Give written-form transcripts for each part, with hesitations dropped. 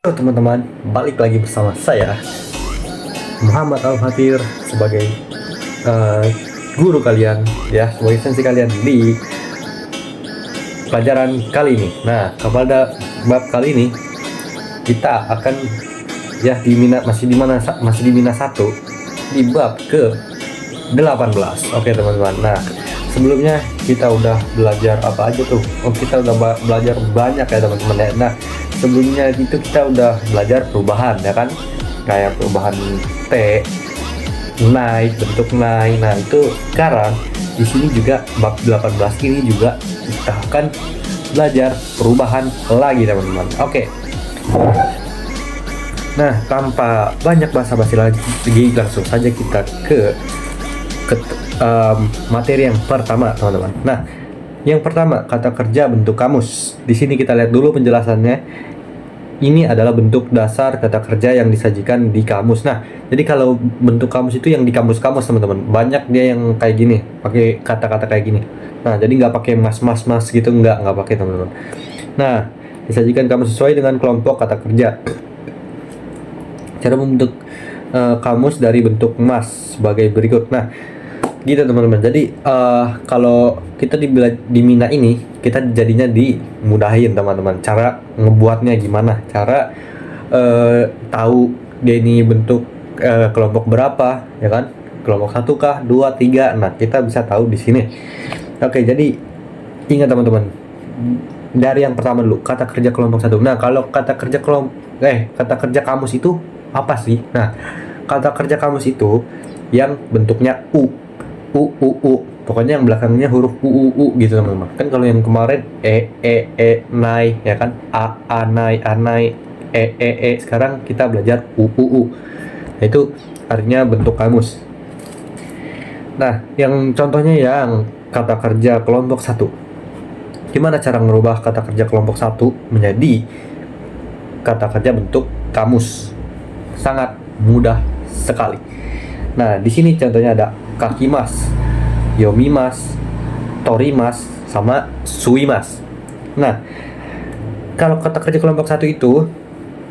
Halo teman-teman, balik lagi bersama saya Muhammad Al-Fatir sebagai eh, guru kalian ya, sebagai sensi kalian di pelajaran kali ini. Nah, kepada bab kali ini kita akan ya masih di mina 1 di bab ke 18. Oke teman-teman. Nah, sebelumnya kita udah belajar apa aja tuh? Oh, kita udah belajar banyak ya teman-teman ya. Nah, sebelumnya itu kita udah belajar perubahan ya kan, kayak perubahan T, naik, bentuk naik. Nah itu sekarang di sini juga bab 18 ini juga kita akan belajar perubahan lagi teman-teman. Oke. Nah, tanpa banyak basa-basi lagi, langsung saja kita ke materi yang pertama teman-teman. Nah, yang pertama, kata kerja bentuk kamus. Di sini kita lihat dulu penjelasannya. Ini adalah bentuk dasar kata kerja yang disajikan di kamus. Nah, jadi kalau bentuk kamus itu yang di kamus-kamus teman-teman. Banyak dia yang kayak gini, pakai kata-kata kayak gini. Nah, jadi nggak pakai mas-mas-mas gitu, nggak pakai teman-teman. Nah, disajikan kamus sesuai dengan kelompok kata kerja. Cara membentuk kamus dari bentuk mas sebagai berikut. Nah, gitu teman-teman. Jadi kalau kita di Mina ini kita jadinya dimudahin teman-teman. Cara ngebuatnya gimana? Cara tahu dia ini bentuk kelompok berapa, ya kan? Kelompok 1 kah, 2, 3. Nah, kita bisa tahu di sini. Oke, jadi ingat teman-teman. Dari yang pertama dulu, kata kerja kelompok 1. Nah, kalau kata kerja kamus itu apa sih? Nah, kata kerja kamus itu yang bentuknya u. Pokoknya yang belakangnya huruf u gitu teman-teman. Kan kalau yang kemarin nai ya kan, a nai e. Sekarang kita belajar u. Nah, itu artinya bentuk kamus. Nah, yang contohnya yang kata kerja kelompok 1. Gimana cara merubah kata kerja kelompok 1 menjadi kata kerja bentuk kamus? Sangat mudah sekali. Nah, di sini contohnya ada kakimas, yomimas, torimas, sama suimas. Nah, kalau kata kerja kelompok 1 itu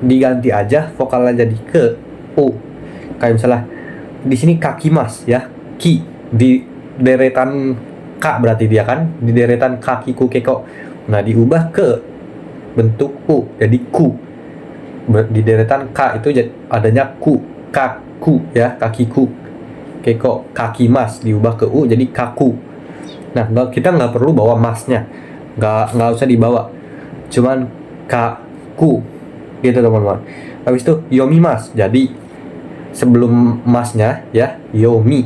diganti aja vokalnya jadi ke u. Kayak misalnya di sini kakimas ya, ki di deretan k berarti dia kan, di deretan kakiku keko. Nah, diubah ke bentuk u jadi ku. Di deretan k itu adanya ku, kaku ya, kakiku. Keko kaki mas diubah ke u jadi kaku. Nah, kita nggak perlu bawa masnya, nggak usah dibawa, cuman kaku gitu teman-teman. Habis itu yomi mas, jadi sebelum masnya ya yomi,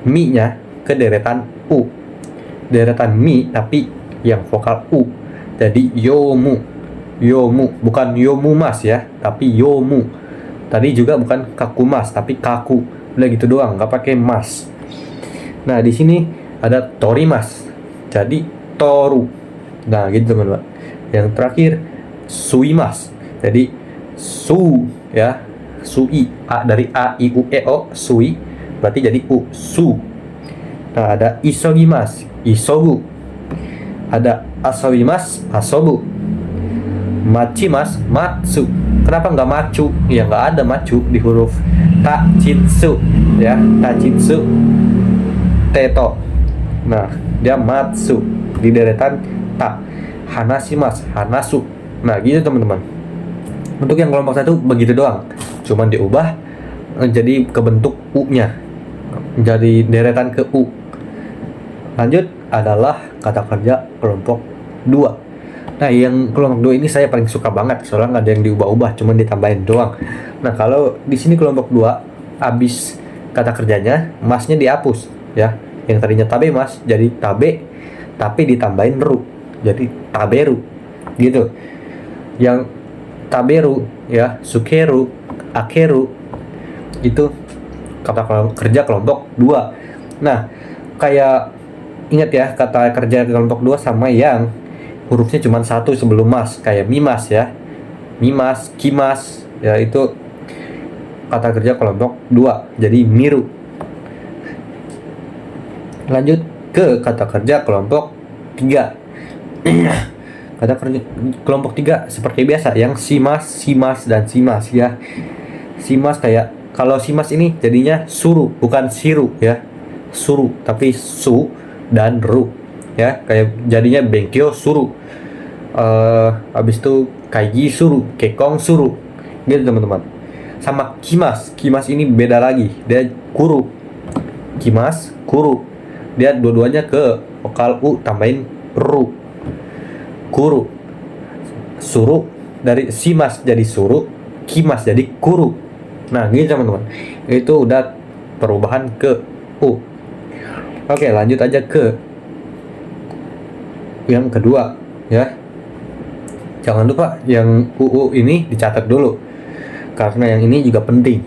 mi nya ke deretan u, deretan mi tapi yang vokal u, jadi yomu, bukan yomu mas ya, tapi yomu. Tadi juga bukan kaku mas tapi kaku. Udah gitu doang, nggak pakai mas. Nah, di sini ada torimas, jadi toru. Nah, gitu teman-teman. Yang terakhir suimas, jadi su ya, sui, a dari a i u e o, sui berarti jadi u, su. Nah, ada isogimas, isogu. Ada asobimas, asobu. Machimas, matsu. Kenapa nggak macu? Ya nggak ada macu di huruf tachinsu ya, tachinsu teto. Nah, dia matsu di deretan ta. Hanashimas, hanasu. Nah, gitu teman-teman. Untuk yang kelompok 1 begitu doang. Cuman diubah jadi ke bentuk u-nya. Jadi deretan ke u. Lanjut adalah kata kerja kelompok 2. Nah, yang kelompok 2 ini saya paling suka banget, soalnya nggak ada yang diubah-ubah, cuman ditambahin doang. Nah, kalau di sini kelompok 2, habis kata kerjanya, masnya dihapus ya. Yang tadinya tabe mas, jadi tabe, tapi ditambahin ru, jadi taberu gitu. Yang taberu ya, sukeru, akeru, itu kata kerja kelompok 2. Nah, kayak ingat ya, kata kerja kelompok 2 sama yang hurufnya cuma 1 sebelum mas, kayak mimas ya, mimas, kimas ya, itu kata kerja kelompok 2 jadi miru. Lanjut ke kata kerja kelompok 3. Kata kerja kelompok 3 seperti biasa yang simas, simas dan simas ya. Simas kayak kalau simas ini jadinya suru bukan siru ya. Suru tapi su dan ru ya, kayak jadinya bengkyo suru. Habis itu kaiji suru, kekong suru. Gitu teman-teman. Sama kimas. Kimas ini beda lagi. Dia kuru. Kimas, kuru. Dia dua-duanya ke vokal u tambahin ru. Kuru. Suru dari simas jadi suru, kimas jadi kuru. Nah, gini teman-teman. Itu udah perubahan ke u. Oke, lanjut aja ke yang kedua ya. Jangan lupa yang uu ini dicatat dulu. Karena yang ini juga penting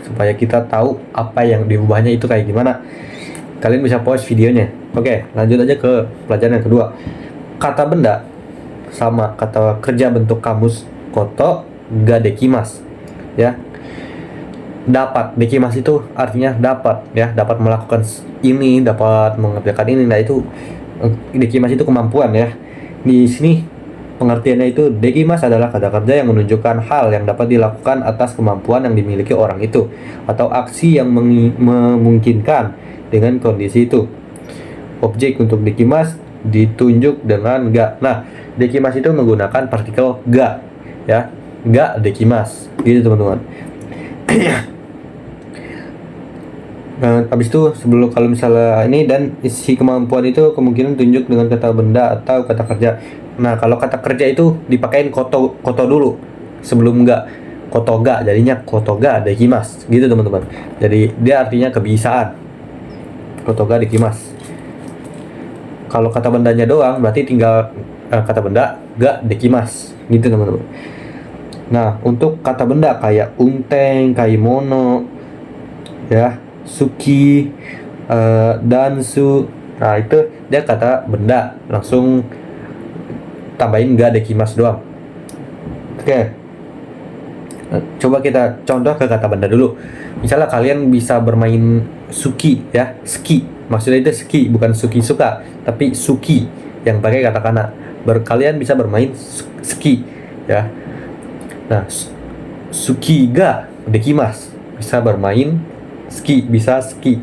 supaya kita tahu apa yang diubahnya itu kayak gimana. Kalian bisa pause videonya. Oke, lanjut aja ke pelajaran yang kedua. Kata benda sama kata kerja bentuk kamus koto ga dekimas ya. Dapat, dekimas itu artinya dapat ya, dapat melakukan ini, dapat mengerjakan ini. Nah, itu dekimas itu kemampuan ya. Di sini pengertiannya itu dekimas adalah kata kerja yang menunjukkan hal yang dapat dilakukan atas kemampuan yang dimiliki orang itu atau aksi yang memungkinkan dengan kondisi itu. Objek untuk dekimas ditunjuk dengan ga. Nah, dekimas itu menggunakan partikel ga ya. Ga dekimas. Gitu teman-teman. Nah, habis itu sebelum kalau misalnya ini dan isi kemampuan itu kemungkinan tunjuk dengan kata benda atau kata kerja. Nah, kalau kata kerja itu dipakein koto dulu sebelum ga. Koto ga jadinya koto ga dekimas. Gitu teman-teman. Jadi dia artinya kebiasaan. Koto ga dekimas. Kalau kata bendanya doang berarti tinggal kata benda ga dekimas. Gitu teman-teman. Nah, untuk kata benda kayak unteng, kaimono ya, suki, dansu. Nah, itu dia kata benda, langsung tambahin ga dekimas doang. Oke. Coba kita contoh ke kata benda dulu. Misalnya kalian bisa bermain suki ya, ski. Maksudnya itu ski, bukan suki suka, tapi suki yang pakai katakana. Kalian bisa bermain ski ya. Nah, suki ga dekimas, bisa bermain ski, bisa ski.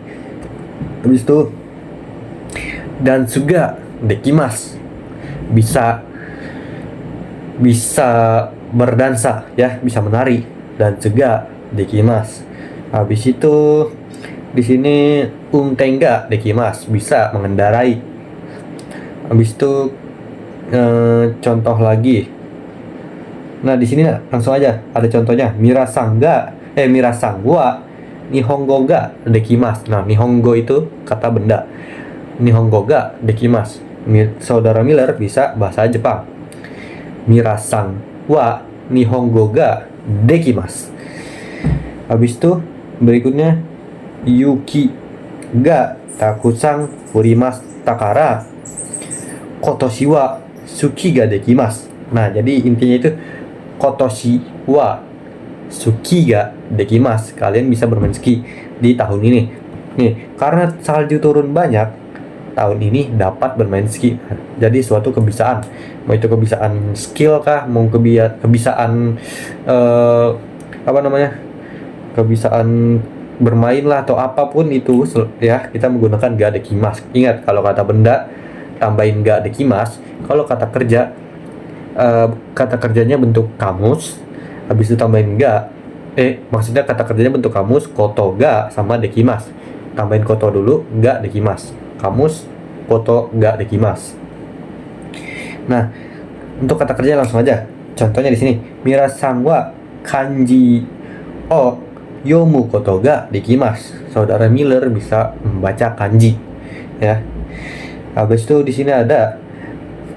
Habis itu dan juga dekimas, bisa berdansa ya, bisa menari, dan juga dekimas. Habis itu di sini untenga dekimas, bisa mengendarai. Habis itu contoh lagi. Nah, di sini langsung aja ada contohnya. Mirasang wa nihongo ga dekimas. Nah, nihongo itu kata benda. Nihongo ga dekimas. Saudara Miller bisa bahasa Jepang. Mirasang wa nihongo ga dekimas. Habis itu berikutnya yuki ga takusang furimas takara kotoshi wa suki ga dekimas. Nah, jadi intinya itu kotoshi wa suki ga dekimas. Kalian bisa bermain ski di tahun ini. Nih, karena salju turun banyak, tahun ini dapat bermain ski. Jadi suatu kebiasaan. Mau itu kebiasaan skill kah, mau kebiasaan kebiasaan bermain lah atau apapun itu ya, kita menggunakan ga dekimas. Ingat, kalau kata benda tambahin ga dekimas. Kalau kata kerja kata kerjanya bentuk kamus, habis itu tambahin ga, maksudnya kata kerjanya bentuk kamus, koto ga sama dekimas. Tambahin koto dulu, ga dekimas. Kamus, koto ga dekimas. Nah, untuk kata kerja langsung aja. Contohnya di sini, Mirasang wa kanji o yomu koto ga dekimas. Saudara Miller bisa membaca kanji ya. Habis itu di sini ada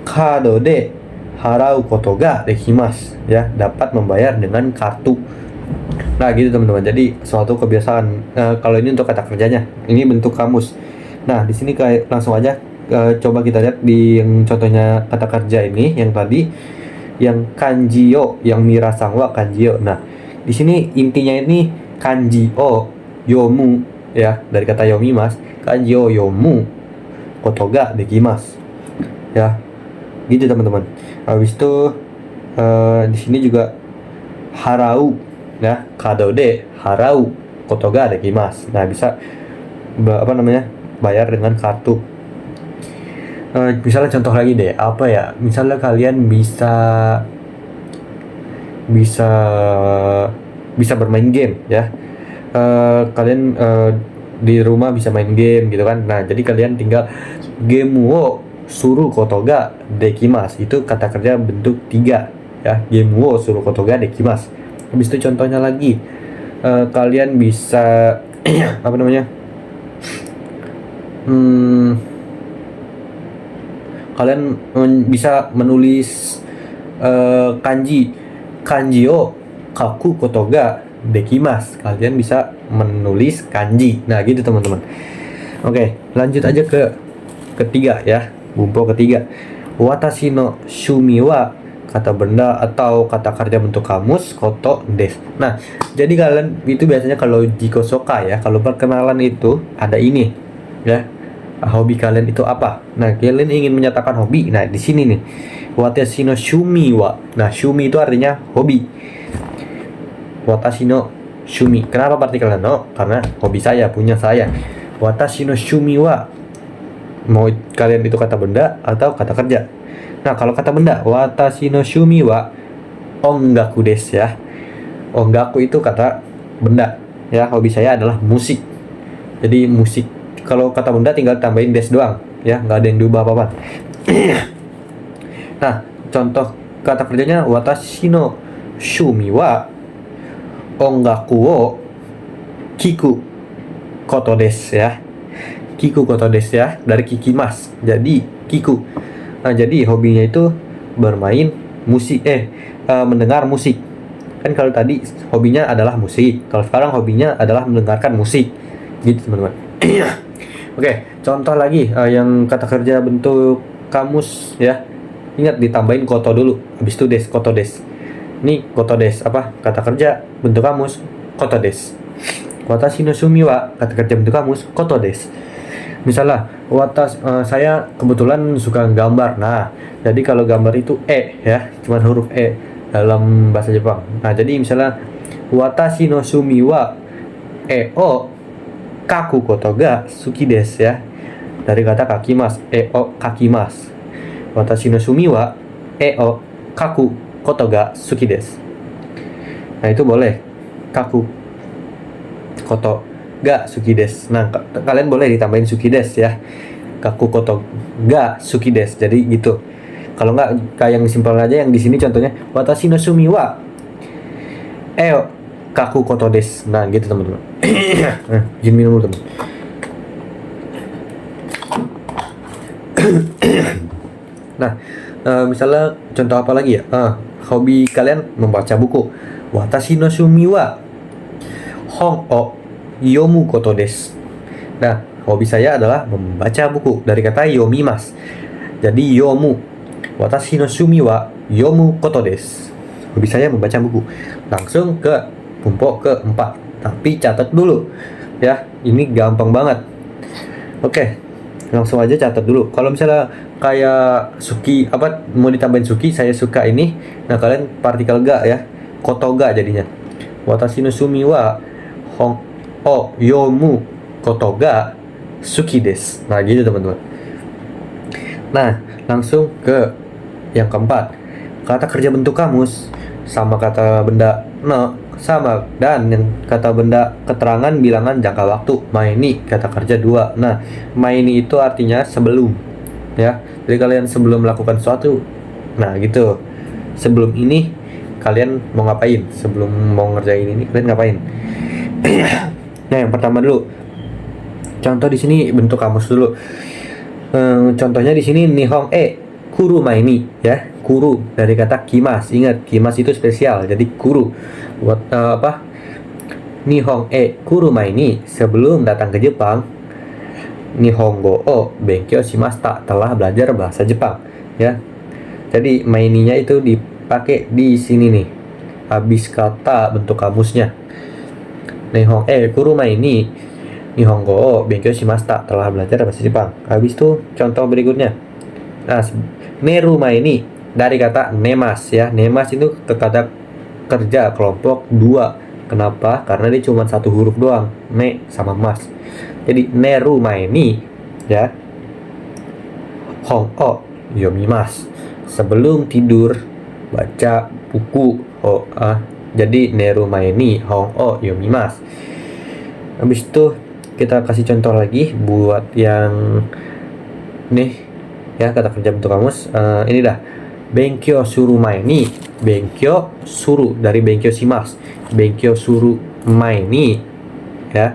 kado de harau koto ga dekimas ya, dapat membayar dengan kartu. Nah, gitu teman-teman. Jadi suatu kebiasaan. Kalau ini untuk kata kerjanya, ini bentuk kamus. Nah, di sini kayak langsung aja coba kita lihat di yang contohnya kata kerja ini yang tadi, yang kanjio, yang mirasangwa kanjio. Nah, di sini intinya ini kanjio yomu ya, dari kata yomimas, kanjio yomu koto ga dekimas ya. gitu teman-teman. Habis itu di sini juga harau ya, kado de harau kotoga dekimasu. Nah, bisa bayar dengan kartu. Misalnya contoh lagi deh, apa ya? Misalnya kalian bisa bisa bermain game ya. Kalian di rumah bisa main game gitu kan. Nah, jadi kalian tinggal game wo suru kotoga dekimasu. Itu kata kerja bentuk 3 ya. Game wo suru kotoga dekimasu. Habis itu contohnya lagi, kalian bisa apa namanya? Kalian bisa menulis kanji o kaku kotoga dekimasu. Kalian bisa menulis kanji. Nah, gitu teman-teman. Oke, lanjut aja ke ketiga ya. Bumpo ketiga. Watashi no shumi wa kata benda atau kata kerja bentuk kamus koto des. Nah, jadi kalian itu biasanya kalau jiko soka ya, kalau perkenalan itu ada ini ya. Hobi kalian itu apa? Nah, kalian ingin menyatakan hobi. Nah, di sini nih. Watashi no shumi wa. Nah, shumi itu artinya hobi. Watashi no shumi. Kenapa partikel no? Karena hobi saya, punya saya. Watashi no shumi wa. Mau kalian itu kata benda atau kata kerja. Nah, kalau kata benda, watashi no shumi wa ongaku desu ya. Ongaku itu kata benda ya. Hobi saya adalah musik. Jadi musik. Kalau kata benda tinggal tambahin des doang ya, nggak ada yang diubah apa-apa. Nah, contoh kata kerjanya watashi no shumi wa ongaku wo kiku koto desu ya. Kiku koto desu ya, dari kikimas. Jadi kiku. Nah, jadi hobinya itu bermain musik, mendengar musik. Kan kalau tadi hobinya adalah musik, kalau sekarang hobinya adalah mendengarkan musik. Gitu teman-teman. Oke, contoh lagi yang kata kerja bentuk kamus ya. Ingat ditambahin koto dulu, habis itu des, koto des. Ini koto des apa? Kata kerja bentuk kamus koto des. Watashi no shumi wa kata kerja bentuk kamus koto des. Misalnya, saya kebetulan suka gambar. Nah, jadi kalau gambar itu ya, cuman huruf dalam bahasa Jepang. Nah, jadi misalnya watashi no shumi wa o kaku kotoga suki desu ya. Dari kata kakimas, o kakimas. Watashi no shumi wa o kaku kotoga suki desu. Nah, itu boleh. Kaku koto ga suki des. Nah, kalian boleh ditambahin suki des ya. Kaku koto ga suki des. Jadi gitu. Kalau nggak kayak yang simpel aja yang di sini contohnya watashi no shumi wa kaku koto des. Nah, gitu teman-teman. Izin minum dulu teman. Nah, misalnya contoh apa lagi ya? Hobi kalian membaca buku. Watashi no shumi wa hon o yomu koto desu. Nah, hobi saya adalah membaca buku dari kata yomimas. Jadi yomu. Watashi no shumi wa yomu koto desu. Hobi saya membaca buku. Langsung ke bumpo keempat. Tapi catat dulu. Ya, ini gampang banget. Oke. Langsung aja catat dulu. Kalau misalnya kayak suki mau ditambahin suki, saya suka ini. Nah, kalian partikel ga ya. Kotoga jadinya. Watashi no shumi wa hon o yomu kotoga suki desu. Nah, gitu teman-teman. Nah, langsung ke yang keempat. Kata kerja bentuk kamus sama kata benda no sama, dan yang kata benda keterangan bilangan jangka waktu. Maini kata kerja 2. Nah, maini itu artinya sebelum ya. Jadi kalian sebelum melakukan sesuatu. Nah, gitu. Sebelum ini kalian mau ngapain? Sebelum mau ngerjain ini kalian ngapain? Nah, yang pertama dulu. Contoh di sini bentuk kamus dulu. Contohnya di sini nihon kuru maini ya. Kuru dari kata kimas. Ingat, kimas itu spesial. Jadi kuru buat nihon kuru maini sebelum datang ke Jepang. Nihongo o benkyou shimashita, telah belajar bahasa Jepang ya. Jadi maininya itu dipakai di sini nih. Habis kata bentuk kamusnya. Nihon kuru maini nihongo o benkyou shimashita, telah belajar bahasa Jepang. Habis itu contoh berikutnya. Nah, Nerumaini dari kata nemas ya. Nemas itu kata kerja kelompok dua. Kenapa? Karena dia cuma satu huruf doang, ne sama mas. Jadi nerumaini ya. Hong o yomimas. Sebelum tidur baca buku. Jadi nerumaini hong o yomimas. Habis itu kita kasih contoh lagi buat yang nih ya, kata kerja bentuk kamus. Ini dah benkyo suru mai ni. Benkyo suru dari benkyo shimasu. Benkyo suru mai ni ya.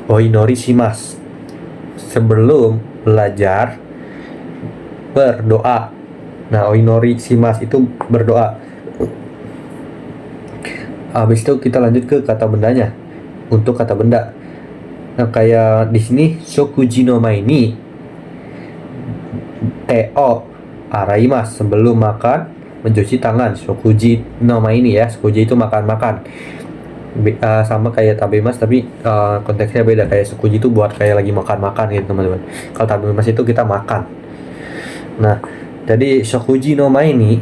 Oinori shimasu. Sebelum belajar berdoa. Nah, oinori shimasu itu berdoa. Habis itu kita lanjut ke kata bendanya. Untuk kata benda. Nah, kayak di sini shokuji no mai ni teo araimas, sebelum makan mencuci tangan. Shokuji no mai ni ya, shokuji itu makan-makan. Sama kayak tabemas tapi konteksnya beda. Kayak shokuji itu buat kayak lagi makan-makan gitu teman-teman. Kalau tabemas itu kita makan. Nah, jadi shokuji no mai ni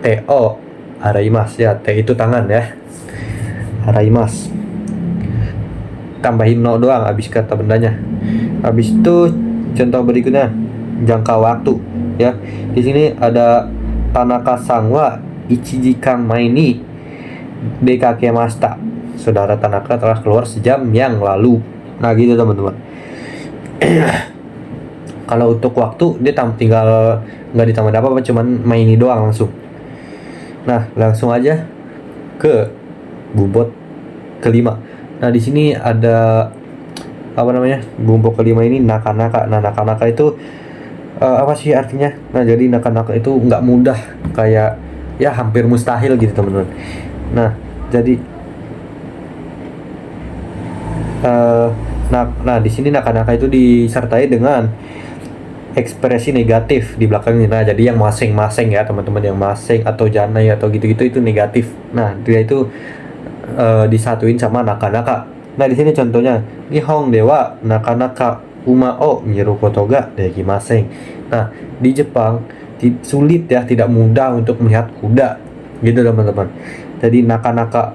teo araimas ya, te itu tangan ya. Araimas. Tambahin no doang habis kata bendanya. Habis itu contoh berikutnya jangka waktu ya. Di sini ada Tanaka-san wa ichijikan mai ni dekakemashita. Saudara Tanaka telah keluar sejam yang lalu. Nah, gitu teman-teman. Kalau untuk waktu dia tinggal nggak ditambah apa-apa, cuman main ini doang langsung. Nah, langsung aja ke bobot kelima. Nah, di sini ada apa namanya? Bobot kelima ini naka-naka. Nah, naka-naka itu apa sih artinya? Nah, jadi naka-naka itu nggak mudah, kayak ya hampir mustahil gitu teman-teman. Nah, jadi nah di sini naka-naka itu disertai dengan ekspresi negatif di belakangnya. Nah, jadi yang masing-masing ya teman-teman, yang masing atau janai atau gitu-gitu itu negatif. Nah, dia itu disatuin sama naka-naka. Nah, di sini contohnya Nihon dewa naka-naka uma o miru koto ga dekimasen. Nah, di Jepang sulit ya, tidak mudah untuk melihat kuda gitu teman-teman. Jadi naka-naka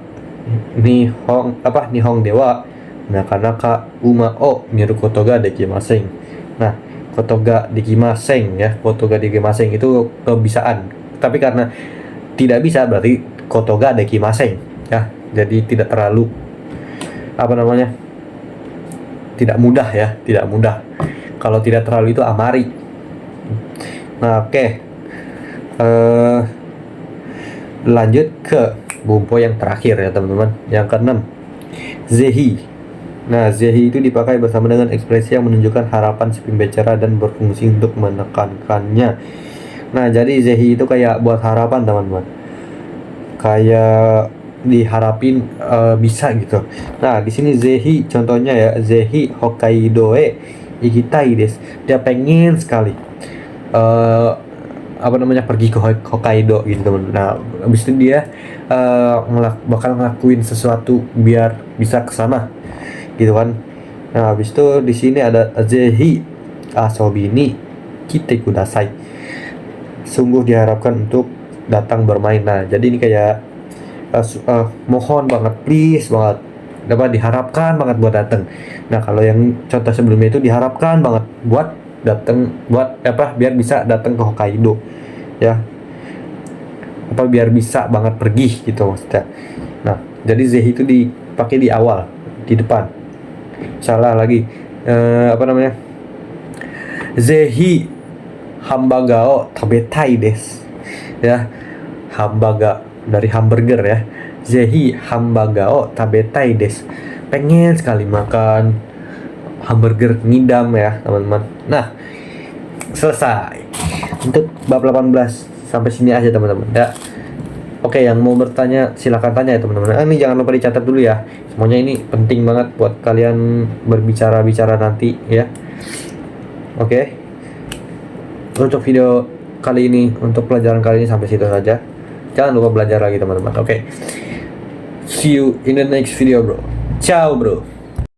Nihon dewa naka-naka uma o miru koto ga dekimasen. Nah, koto ga dekimasen ya, koto ga dekimasen itu kebisaan. Tapi karena tidak bisa berarti koto ga dekimasen ya. Jadi tidak terlalu tidak mudah ya, tidak mudah. Kalau tidak terlalu itu amari. Nah, oke. Lanjut ke bumpo yang terakhir ya teman-teman, yang keenam, zehi. Nah, zehi itu dipakai bersama dengan ekspresi yang menunjukkan harapan si pembicara dan berfungsi untuk menekankannya. Nah, jadi zehi itu kayak buat harapan teman-teman, kayak diharapin bisa gitu. Nah, di sini zehi contohnya ya, zehi Hokkaido ikitai desu. Dia pengen sekali pergi ke Hokkaido gitu teman. Nah, habis itu dia bakal ngelakuin sesuatu biar bisa ke sana gitu kan. Nah, habis itu di sini ada zehi asobi ni kite kudasai. Sungguh diharapkan untuk datang bermain. Nah, jadi ini kayak mohon banget, please banget, diharapkan banget buat datang. Nah, kalau yang contoh sebelumnya itu diharapkan banget buat datang, biar bisa datang ke Hokkaido ya, biar bisa banget pergi gitu maksudnya. Nah, jadi zehi itu dipakai di awal, di depan. Salah lagi, zehi hambagao tabetai desu ya, hambaga dari hamburger ya. Zehi hambagao tabetai desu. Pengen sekali makan hamburger ngidam ya teman-teman. Nah, selesai untuk bab 18. Sampai sini aja teman-teman ya. Oke, yang mau bertanya silakan tanya ya teman-teman. Ini jangan lupa dicatat dulu ya, semuanya ini penting banget buat kalian berbicara nanti ya. Oke, untuk video kali ini, untuk pelajaran kali ini sampai situ saja. Jangan lupa belajar lagi teman-teman. Oke. See you in the next video, bro. Ciao, bro.